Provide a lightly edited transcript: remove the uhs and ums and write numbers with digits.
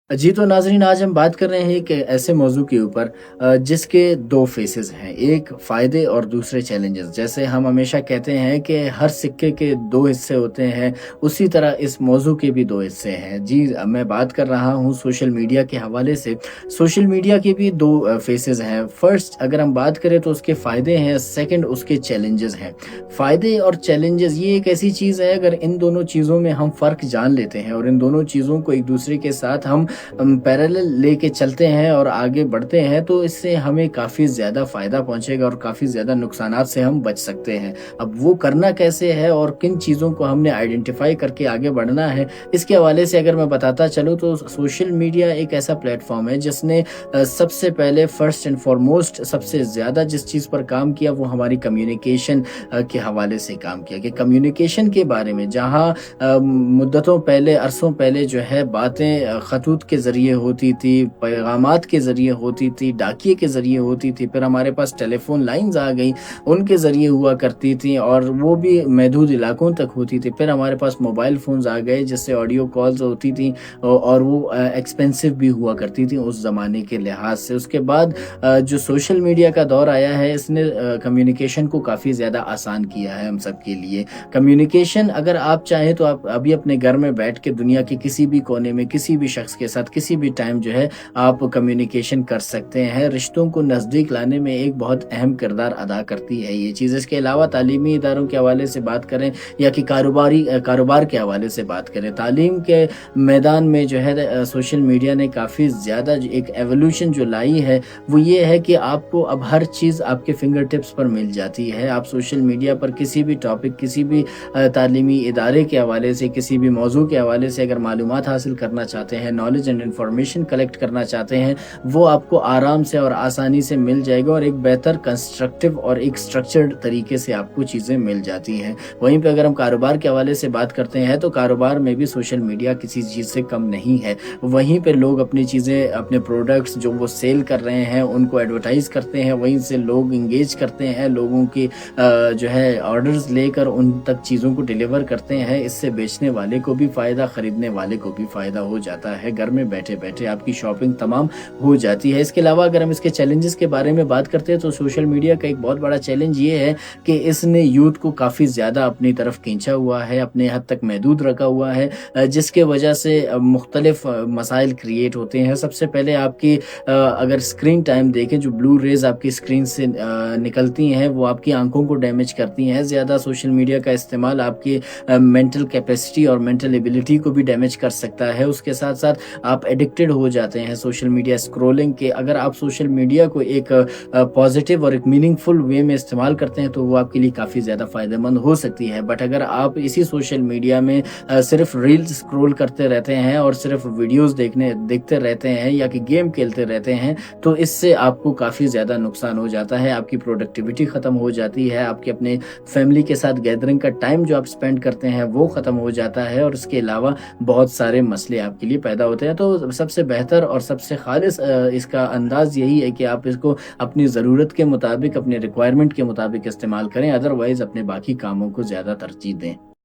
जी, तो नाज़रीन आज हम बात कर रहे हैं एक ऐसे मौज़ू के ऊपर जिसके 2 फ़ेसेस हैं, एक फ़ायदे और दूसरे चैलेंजेस। जैसे हम हमेशा कहते हैं कि हर सिक्के के 2 हिस्से होते हैं, उसी तरह इस मौज़ू के भी 2 हिस्से हैं। जी, मैं बात कर रहा हूँ सोशल मीडिया के हवाले से। सोशल मीडिया के भी 2 फ़ेसेस हैं। फर्स्ट अगर हम बात करें तो उसके फ़ायदे हैं, सेकंड उसके चैलेंजेस हैं। फ़ायदे और चैलेंजेस ये एक ऐसी चीज़ है, अगर इन दोनों चीज़ों में हम फ़र्क जान लेते हैं और इन दोनों चीज़ों को एक-दूसरे के साथ हम पैरेलल लेके चलते हैं और आगे बढ़ते हैं, तो इससे हमें काफ़ी ज़्यादा फ़ायदा पहुँचेगा और काफ़ी ज़्यादा नुकसानात से हम बच सकते हैं। अब वो करना कैसे है और किन चीज़ों को हमने आइडेंटिफ़ाई करके आगे बढ़ना है, इसके हवाले से अगर मैं बताता चलूँ तो सोशल मीडिया एक ऐसा प्लेटफ़ॉर्म है जिसने सबसे पहले फर्स्ट एंड फ़ॉरमोस्ट सबसे ज़्यादा जिस चीज़ पर काम किया वो हमारी कम्युनिकेशन के हवाले से काम किया कि कम्युनिकेशन के बारे में जहाँ मुद्दतों पहले अरसों पहले जो है बातें ख़तूत के ज़रिए होती थी, पैगामात के ज़रिए होती थी, डाकिये के ज़रिए होती थी, फिर हमारे पास टेलीफ़ोन लाइन्स आ गईं, उनके ज़रिए हुआ करती थी और वो भी महदूद इलाकों तक होती थी। फिर हमारे पास मोबाइल फ़ोन्स आ गए जिससे ऑडियो कॉल्स होती थी और वो एक्सपेंसिव भी हुआ करती थी उस ज़माने के लिहाज से। उसके बाद जो सोशल मीडिया का दौर आया है इसने कम्युनिकेशन को काफ़ी ज़्यादा आसान किया है हम सब के लिए। कम्युनिकेशन अगर आप चाहें तो आप अभी अपने घर में बैठ के दुनिया के किसी भी कोने में किसी भी शख्स के साथ किसी भी टाइम जो है आप कम्युनिकेशन कर सकते हैं। रिश्तों को नज़दीक लाने में एक बहुत अहम किरदार अदा करती है ये चीज़। इसके अलावा तालीमी इदारों के हवाले से बात करें या कि कारोबार के हवाले से बात करें, तालीम के मैदान में जो है सोशल मीडिया ने काफ़ी ज़्यादा एक एवोल्यूशन जो लाई है वो ये है कि आपको अब हर चीज़ आपके फिंगर टिप्स पर मिल जाती है। आप सोशल मीडिया पर किसी भी टॉपिक किसी भी तालीमी इदारे के हवाले से किसी भी मौज़ू के हवाले से अगर मालूमात हासिल करना चाहते हैं, नॉलेज एंड इन्फॉर्मेशन कलेक्ट करना चाहते हैं, वो आपको आराम से और आसानी से मिल जाएगा और एक बेहतर कंस्ट्रक्टिव और एक स्ट्रक्चर्ड तरीके से आपको चीज़ें मिल जाती हैं। वहीं पे अगर हम कारोबार के हवाले से बात करते हैं तो कारोबार में भी सोशल मीडिया किसी चीज़ से कम नहीं है। वहीं पे लोग अपनी चीज़ें, अपने प्रोडक्ट्स जो वो सेल कर रहे हैं उनको एडवर्टाइज़ करते हैं, वहीं से लोग एंगेज करते हैं, लोगों की जो है ऑर्डर्स लेकर उन तक चीज़ों को डिलीवर करते हैं। इससे बेचने वाले को भी फ़ायदा, खरीदने वाले को भी फ़ायदा हो जाता है। घर में बैठे-बैठे आपकी शॉपिंग तमाम हो जाती है। इसके अलावा अगर हम इसके चैलेंजेस के बारे में बात करते हैं तो सोशल मीडिया का एक बहुत बड़ा चैलेंज ये है कि इसने यूथ को काफ़ी ज़्यादा अपनी तरफ खींचा हुआ है, अपने हद तक महदूद रखा हुआ है, जिसके वजह से मुख्तलिफ मसाइल क्रिएट होते हैं। सबसे पहले आपकी अगर स्क्रीन टाइम देखें, जो ब्लू रेज़ आपकी स्क्रीन से निकलती हैं वो आपकी आँखों को डैमेज करती हैं। ज़्यादा सोशल मीडिया का इस्तेमाल आपकी मेंटल कैपेसिटी और मेंटल एबिलिटी को भी डैमेज कर सकता है। उसके साथ-साथ आप एडिक्टेड हो जाते हैं सोशल मीडिया स्क्रॉलिंग के। अगर आप सोशल मीडिया को एक पॉजिटिव और एक मीनिंगफुल वे में इस्तेमाल करते हैं तो वो आपके लिए काफ़ी ज़्यादा फ़ायदेमंद हो सकती है। बट अगर आप इसी सोशल मीडिया में सिर्फ़ रील्स स्क्रॉल करते रहते हैं और सिर्फ़ वीडियोज़ देखते रहते हैं या कि गेम खेलते रहते हैं, तो इससे आपको काफ़ी ज़्यादा नुकसान हो जाता है। आपकी प्रोडक्टिविटी ख़त्म हो जाती है, आपके अपने फैमिली के साथ गैदरिंग का टाइम जो आप स्पेंड करते हैं वो ख़त्म हो जाता है और इसके अलावा बहुत सारे मसले आपके लिए पैदा होते हैं। तो सबसे बेहतर और सबसे ख़ालिस इसका अंदाज़ यही है कि आप इसको अपनी ज़रूरत के मुताबिक, अपने रिक्वायरमेंट के मुताबिक इस्तेमाल करें, अदरवाइज़ अपने बाकी कामों को ज़्यादा तरजीह दें।